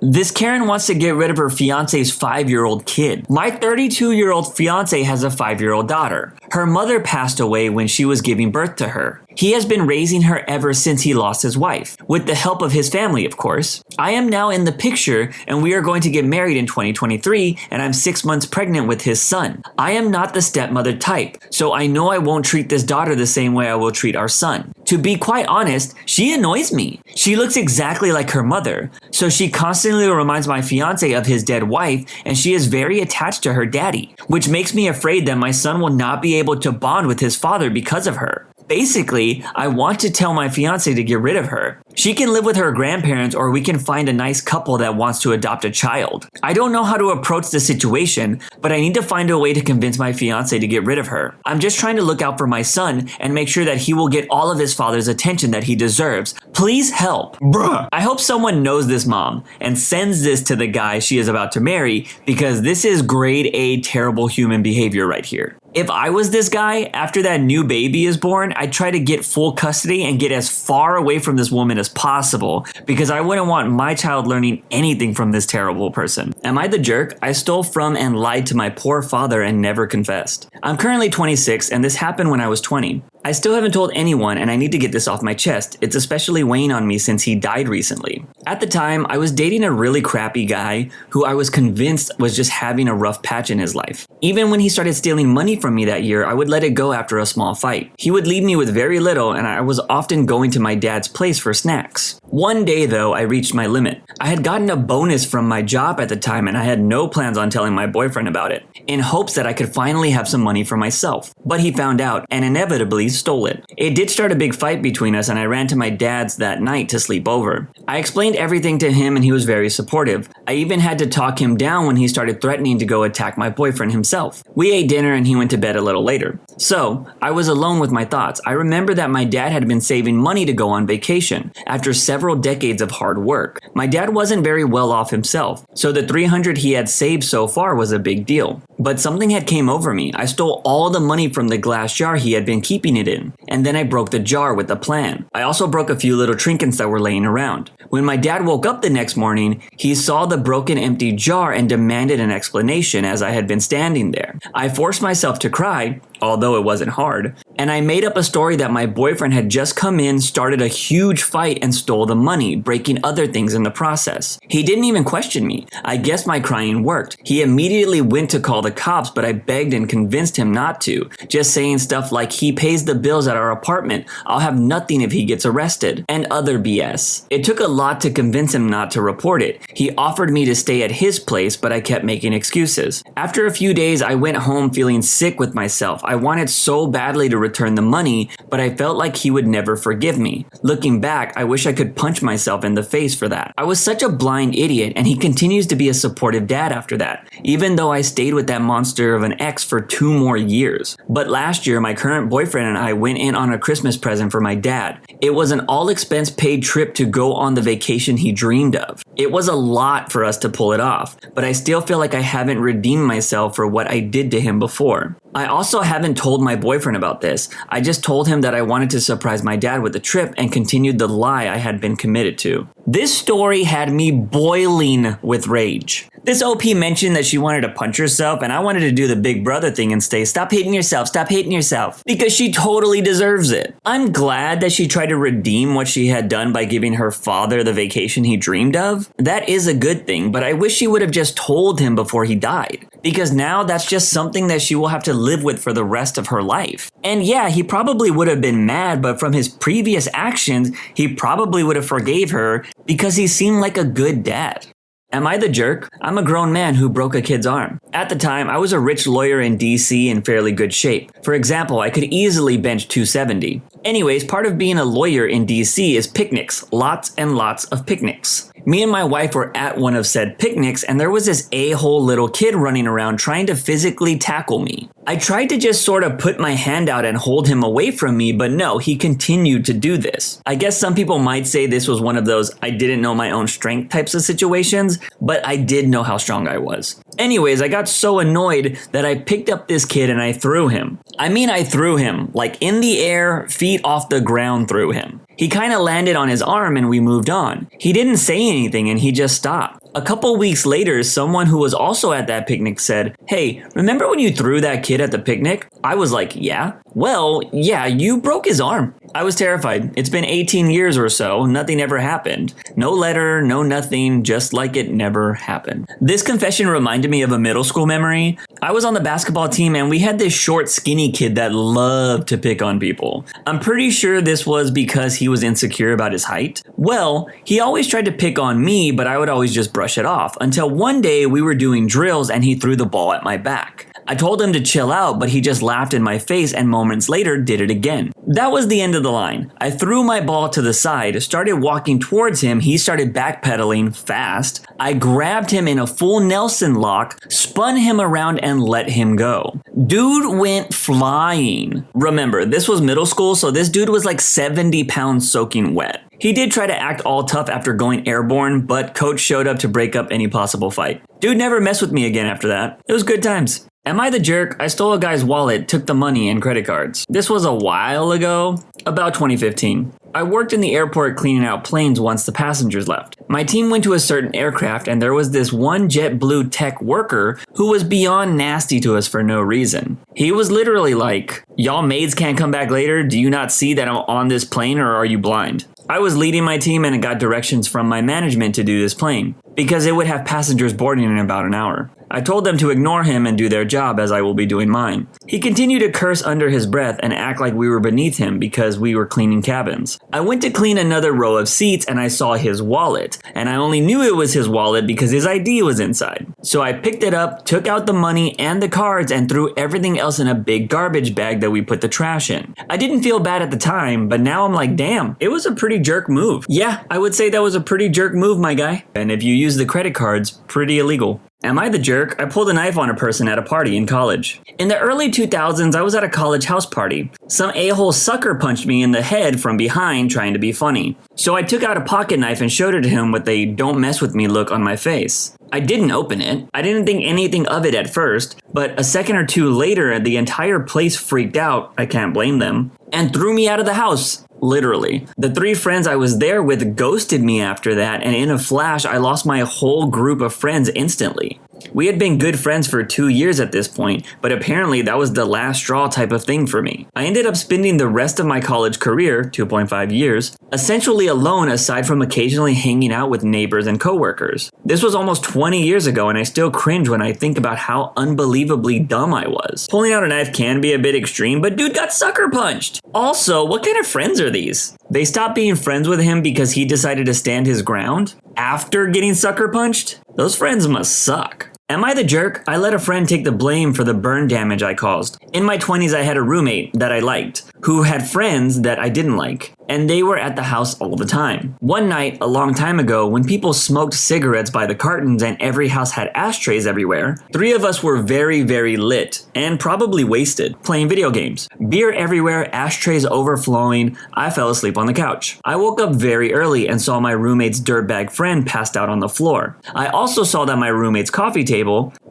This Karen wants to get rid of her fiance's 5-year-old kid. My 32-year-old fiance has a 5-year-old daughter. Her mother passed away when she was giving birth to her. He has been raising her ever since he lost his wife, with the help of his family, of course. I am now in the picture, and we are going to get married in 2023, and I'm 6 months pregnant with his son. I am not the stepmother type, so I know I won't treat this daughter the same way I will treat our son. To be quite honest, she annoys me. She looks exactly like her mother, so she constantly reminds my fiance of his dead wife, and she is very attached to her daddy, which makes me afraid that my son will not be able to bond with his father because of her. Basically, I want to tell my fiance to get rid of her. She can live with her grandparents, or we can find a nice couple that wants to adopt a child. I don't know how to approach the situation, but I need to find a way to convince my fiance to get rid of her. I'm just trying to look out for my son and make sure that he will get all of his father's attention that he deserves. Please help. Bruh. I hope someone knows this mom and sends this to the guy she is about to marry, because this is grade A terrible human behavior right here. If I was this guy, after that new baby is born, I'd try to get full custody and get as far away from this woman as possible, because I wouldn't want my child learning anything from this terrible person. Am I the jerk? I stole from and lied to my poor father and never confessed. I'm currently 26, and this happened when I was 20. I still haven't told anyone, and I need to get this off my chest. It's especially weighing on me since he died recently. At the time, I was dating a really crappy guy who I was convinced was just having a rough patch in his life. Even when he started stealing money from me that year, I would let it go after a small fight. He would leave me with very little, and I was often going to my dad's place for snacks. One day though, I reached my limit. I had gotten a bonus from my job at the time, and I had no plans on telling my boyfriend about it, in hopes that I could finally have some money for myself. But he found out, and inevitably stole it. It did start a big fight between us, and I ran to my dad's that night to sleep over. I explained everything to him, and he was very supportive. I even had to talk him down when he started threatening to go attack my boyfriend himself. We ate dinner and he went to bed a little later. So, I was alone with my thoughts. I remember that my dad had been saving money to go on vacation after several decades of hard work. My dad wasn't very well off himself, so the $300 he had saved so far was a big deal. But something had came over me. I stole all the money from the glass jar he had been keeping it in, and then I broke the jar with a plan. I also broke a few little trinkets that were laying around. When my dad woke up the next morning, he saw the broken empty jar and demanded an explanation as I had been standing there. I forced myself to cry, although it wasn't hard, and I made up a story that my boyfriend had just come in, started a huge fight, and stole the money, breaking other things in the process. He didn't even question me. I guess my crying worked. He immediately went to call the cops, but I begged and convinced him not to, just saying stuff like, he pays the bills at our apartment, I'll have nothing if he gets arrested, and other BS. It took a lot to convince him not to report it. He offered me to stay at his place, but I kept making excuses. After a few days, I went home feeling sick with myself. I wanted so badly to return the money, but I felt like he would never forgive me. Looking back, I wish I could punch myself in the face for that. I was such a blind idiot, and he continues to be a supportive dad after that, even though I stayed with that monster of an ex for 2 more years. But last year, my current boyfriend and I went in on a Christmas present for my dad. It was an all-expense paid trip to go on the vacation he dreamed of. It was a lot for us to pull it off, but I still feel like I haven't redeemed myself for what I did to him before. I also haven't told my boyfriend about this. I just told him that I wanted to surprise my dad with the trip and continued the lie I had been committed to. This story had me boiling with rage. This OP mentioned that she wanted to punch herself, and I wanted to do the big brother thing and say, stop hating yourself, because she totally deserves it. I'm glad that she tried to redeem what she had done by giving her father the vacation he dreamed of. That is a good thing, but I wish she would have just told him before he died, because now that's just something that she will have to live with for the rest of her life. And yeah, he probably would have been mad, but from his previous actions, he probably would have forgave her because he seemed like a good dad. Am I the jerk? I'm a grown man who broke a kid's arm. At the time, I was a rich lawyer in DC in fairly good shape. For example, I could easily bench 270. Anyways, part of being a lawyer in DC is picnics. Lots and lots of picnics. Me and my wife were at one of said picnics, and there was this a-hole little kid running around trying to physically tackle me. I tried to just sort of put my hand out and hold him away from me, but no, he continued to do this. I guess some people might say this was one of those I didn't know my own strength types of situations, but I did know how strong I was. Anyways, I got so annoyed that I picked up this kid and I threw him. I threw him, like in the air, feet off the ground threw him. He kind of landed on his arm and we moved on. He didn't say anything and he just stopped. A couple weeks later, someone who was also at that picnic said, "Hey, remember when you threw that kid at the picnic?" I was like, "Yeah." "Well, yeah, you broke his arm." I was terrified. It's been 18 years or so, nothing ever happened. No letter, no nothing, just like it never happened. This confession reminded me of a middle school memory. I was on the basketball team and we had this short, skinny kid that loved to pick on people. I'm pretty sure this was because he was insecure about his height. Well, he always tried to pick on me, but I would always just brush it off, until one day we were doing drills and he threw the ball at my back. I told him to chill out, but he just laughed in my face and moments later did it again. That was the end of the line. I threw my ball to the side, started walking towards him, he started backpedaling fast. I grabbed him in a full Nelson lock, spun him around and let him go. Dude went flying. Remember, this was middle school, so this dude was like 70 pounds soaking wet. He did try to act all tough after going airborne, but coach showed up to break up any possible fight. Dude never messed with me again after that. It was good times. Am I the jerk? I stole a guy's wallet, took the money and credit cards. This was a while ago, about 2015. I worked in the airport cleaning out planes once the passengers left. My team went to a certain aircraft and there was this one JetBlue tech worker who was beyond nasty to us for no reason. He was literally like, "Y'all maids can't come back later? Do you not see that I'm on this plane or are you blind?" I was leading my team and got directions from my management to do this plane, because it would have passengers boarding in about an hour. I told them to ignore him and do their job as I will be doing mine. He continued to curse under his breath and act like we were beneath him because we were cleaning cabins. I went to clean another row of seats and I saw his wallet, and I only knew it was his wallet because his ID was inside. So I picked it up, took out the money and the cards and threw everything else in a big garbage bag that we put the trash in. I didn't feel bad at the time, but now I'm like, damn, it was a pretty jerk move. Yeah, I would say that was a pretty jerk move, my guy. And if you use the credit cards, pretty illegal. Am I the jerk? I pulled a knife on a person at a party in college. In the early 2000s, I was at a college house party. Some a-hole sucker punched me in the head from behind trying to be funny. So I took out a pocket knife and showed it to him with a "don't mess with me" look on my face. I didn't open it. I didn't think anything of it at first, but a second or two later, the entire place freaked out, I can't blame them, and threw me out of the house. Literally. The 3 friends I was there with ghosted me after that, and in a flash, I lost my whole group of friends instantly. We had been good friends for 2 years at this point, but apparently that was the last straw type of thing for me. I ended up spending the rest of my college career, 2.5 years, essentially alone aside from occasionally hanging out with neighbors and coworkers. This was almost 20 years ago and I still cringe when I think about how unbelievably dumb I was. Pulling out a knife can be a bit extreme, but dude got sucker punched! Also, what kind of friends are these? They stopped being friends with him because he decided to stand his ground? After getting sucker punched? Those friends must suck. Am I the jerk? I let a friend take the blame for the burn damage I caused. In my 20s, I had a roommate that I liked, who had friends that I didn't like, and they were at the house all the time. One night, a long time ago, when people smoked cigarettes by the cartons and every house had ashtrays everywhere, 3 of us were very, very lit, and probably wasted, playing video games. Beer everywhere, ashtrays overflowing, I fell asleep on the couch. I woke up very early and saw my roommate's dirtbag friend passed out on the floor. I also saw that my roommate's coffee table,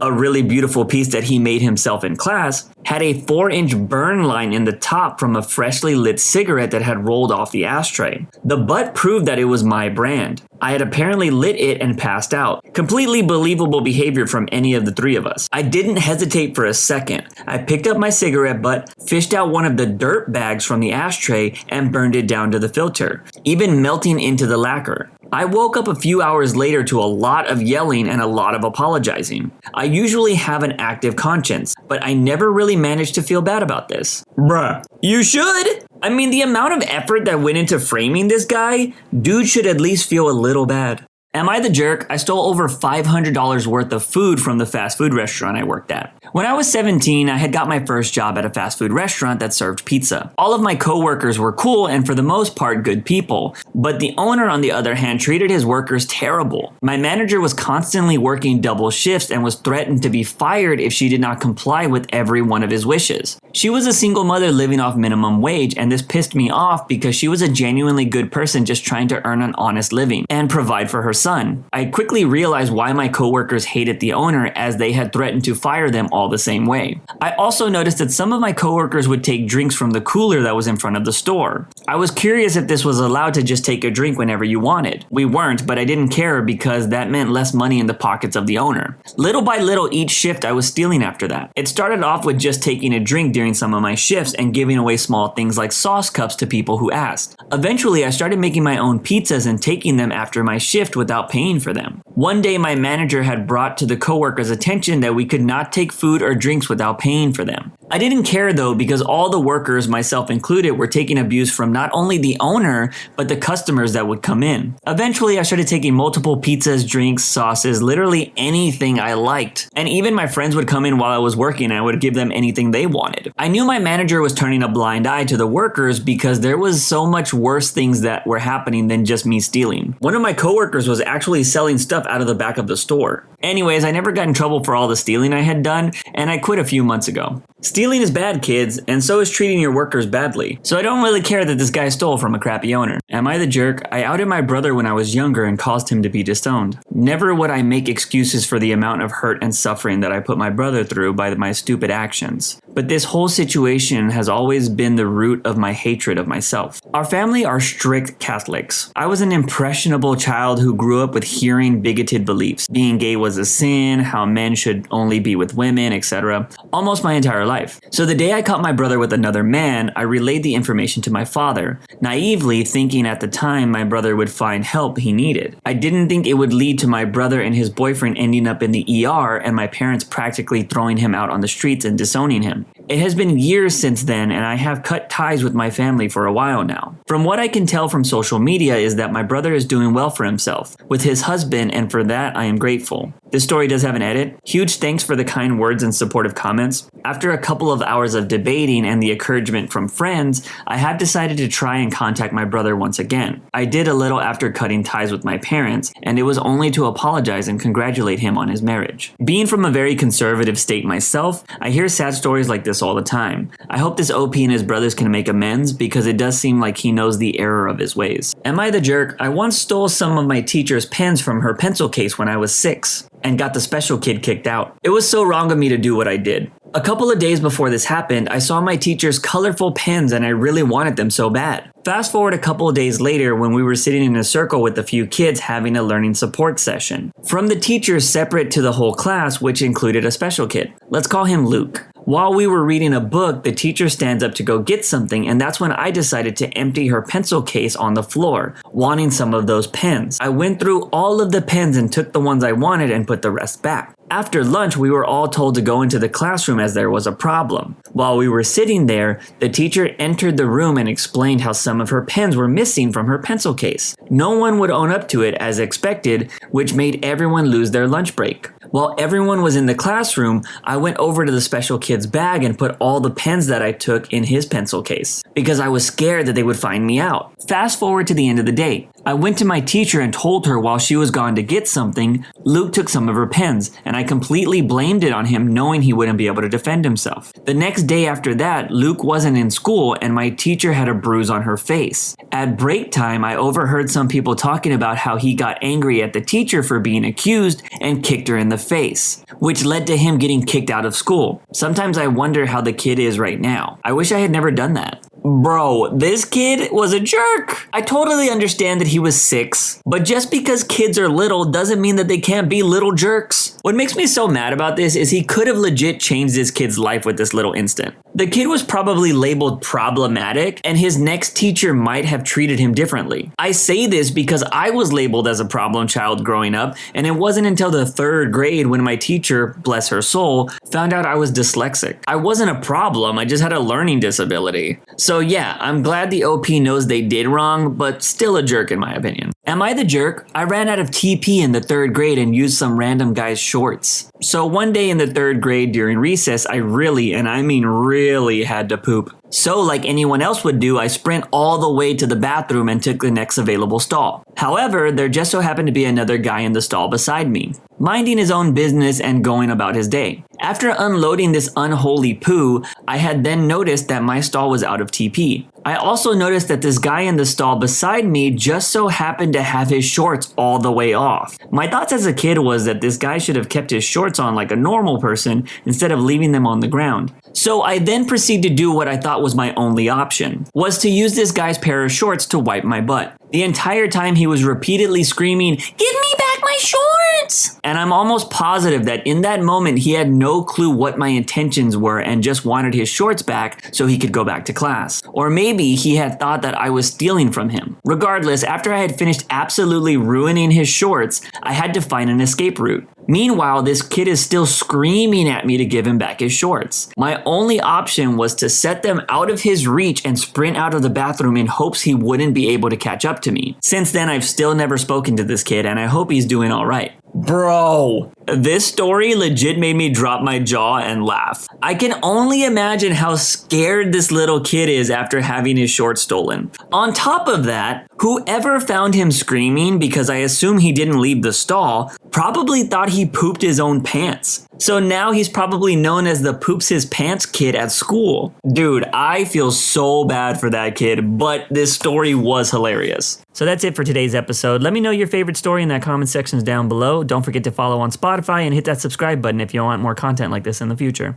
a really beautiful piece that he made himself in class, had a 4-inch burn line in the top from a freshly lit cigarette that had rolled off the ashtray. The butt proved that it was my brand. I had apparently lit it and passed out. Completely believable behavior from any of the 3 of us. I didn't hesitate for a second. I picked up my cigarette butt, fished out one of the dirt bags from the ashtray, and burned it down to the filter, even melting into the lacquer. I woke up a few hours later to a lot of yelling and a lot of apologizing. I usually have an active conscience, but I never really managed to feel bad about this. Bruh, you should! I mean, the amount of effort that went into framing this guy, dude should at least feel a little bad. Am I the jerk? I stole over $500 worth of food from the fast food restaurant I worked at. When I was 17, I had got my first job at a fast food restaurant that served pizza. All of my coworkers were cool and for the most part good people, but the owner on the other hand treated his workers terrible. My manager was constantly working double shifts and was threatened to be fired if she did not comply with every one of his wishes. She was a single mother living off minimum wage, and this pissed me off because she was a genuinely good person just trying to earn an honest living and provide for her son. I quickly realized why my coworkers hated the owner, as they had threatened to fire them all the same way. I also noticed that some of my coworkers would take drinks from the cooler that was in front of the store. I was curious if this was allowed to just take a drink whenever you wanted. We weren't, but I didn't care because that meant less money in the pockets of the owner. Little by little each shift I was stealing after that. It started off with just taking a drink during some of my shifts and giving away small things like sauce cups to people who asked. Eventually I started making my own pizzas and taking them after my shift without paying for them. One day my manager had brought to the coworkers' attention that we could not take food or drinks without paying for them. I didn't care though, because all the workers, myself included, were taking abuse from not only the owner, but the customers that would come in. Eventually I started taking multiple pizzas, drinks, sauces, literally anything I liked. And even my friends would come in while I was working and I would give them anything they wanted. I knew my manager was turning a blind eye to the workers because there was so much worse things that were happening than just me stealing. One of my coworkers was actually selling stuff out of the back of the store. Anyways, I never got in trouble for all the stealing I had done, and I quit a few months ago. Stealing is bad, kids, and so is treating your workers badly. So I don't really care that this guy stole from a crappy owner. Am I the jerk? I outed my brother when I was younger and caused him to be disowned. Never would I make excuses for the amount of hurt and suffering that I put my brother through by my stupid actions. But this whole situation has always been the root of my hatred of myself. Our family are strict Catholics. I was an impressionable child who grew up with hearing bigoted beliefs. Being gay was a sin, how men should only be with women, etc. Almost my entire life. So the day I caught my brother with another man, I relayed the information to my father, naively thinking at the time my brother would find help he needed. I didn't think it would lead to my brother and his boyfriend ending up in the ER and my parents practically throwing him out on the streets and disowning him. It has been years since then, and I have cut ties with my family for a while now. From what I can tell from social media is that my brother is doing well for himself with his husband, and for that I am grateful. This story does have an edit. Huge thanks for the kind words and supportive comments. After a couple of hours of debating and the encouragement from friends, I have decided to try and contact my brother once again. I did a little after cutting ties with my parents, and it was only to apologize and congratulate him on his marriage. Being from a very conservative state myself, I hear sad stories like this all the time. I hope this OP and his brothers can make amends, because it does seem like he knows the error of his ways. Am I the jerk? I once stole some of my teacher's pens from her pencil case when I was 6 and got the special kid kicked out. It was so wrong of me to do what I did. A couple of days before this happened, I saw my teacher's colorful pens and I really wanted them so bad. Fast forward a couple of days later when we were sitting in a circle with a few kids having a learning support session. From the teacher separate to the whole class, which included a special kid. Let's call him Luke. While we were reading a book, the teacher stands up to go get something, and that's when I decided to empty her pencil case on the floor, wanting some of those pens. I went through all of the pens and took the ones I wanted and put the rest back. After lunch, we were all told to go into the classroom as there was a problem. While we were sitting there, the teacher entered the room and explained how some of her pens were missing from her pencil case. No one would own up to it as expected, which made everyone lose their lunch break. While everyone was in the classroom, I went over to the special kid's bag and put all the pens that I took in his pencil case, because I was scared that they would find me out. Fast forward to the end of the day. I went to my teacher and told her while she was gone to get something, Luke took some of her pens, and I completely blamed it on him, knowing he wouldn't be able to defend himself. The next day after that, Luke wasn't in school and my teacher had a bruise on her face. At break time, I overheard some people talking about how he got angry at the teacher for being accused and kicked her in the face, which led to him getting kicked out of school. Sometimes I wonder how the kid is right now. I wish I had never done that. Bro, this kid was a jerk. I totally understand that he was 6, but just because kids are little doesn't mean that they can't be little jerks. What makes me so mad about this is he could have legit changed this kid's life with this little incident. The kid was probably labeled problematic, and his next teacher might have treated him differently. I say this because I was labeled as a problem child growing up, and it wasn't until the 3rd grade when my teacher, bless her soul, found out I was dyslexic. I wasn't a problem, I just had a learning disability. So yeah, I'm glad the OP knows they did wrong, but still a jerk in my opinion. Am I the jerk? I ran out of TP in the 3rd grade and used some random guy's shorts. So one day in the 3rd grade during recess, I really, and I mean really, had to poop. So like anyone else would do, I sprint all the way to the bathroom and took the next available stall. However, there just so happened to be another guy in the stall beside me. minding his own business and going about his day. After unloading this unholy poo, I had then noticed that my stall was out of TP. I also noticed that this guy in the stall beside me just so happened to have his shorts all the way off. My thoughts as a kid was that this guy should have kept his shorts on like a normal person instead of leaving them on the ground. So I then proceeded to do what I thought was my only option, was to use this guy's pair of shorts to wipe my butt. The entire time he was repeatedly screaming, "Give me back my shorts!" And I'm almost positive that in that moment he had no clue what my intentions were and just wanted his shorts back so he could go back to class. Or maybe he had thought that I was stealing from him. Regardless, after I had finished absolutely ruining his shorts, I had to find an escape route. Meanwhile, this kid is still screaming at me to give him back his shorts. My only option was to set them out of his reach and sprint out of the bathroom in hopes he wouldn't be able to catch up to me. Since then, I've still never spoken to this kid and I hope he's doing alright. Bro, this story legit made me drop my jaw and laugh. I can only imagine how scared this little kid is after having his shorts stolen. On top of that, whoever found him screaming, because I assume he didn't leave the stall, probably thought he pooped his own pants. So now he's probably known as the poops his pants kid at school. Dude, I feel so bad for that kid, but this story was hilarious. So that's it for today's episode. Let me know your favorite story in the comment sections down below. Don't forget to follow on Spotify and hit that subscribe button if you want more content like this in the future.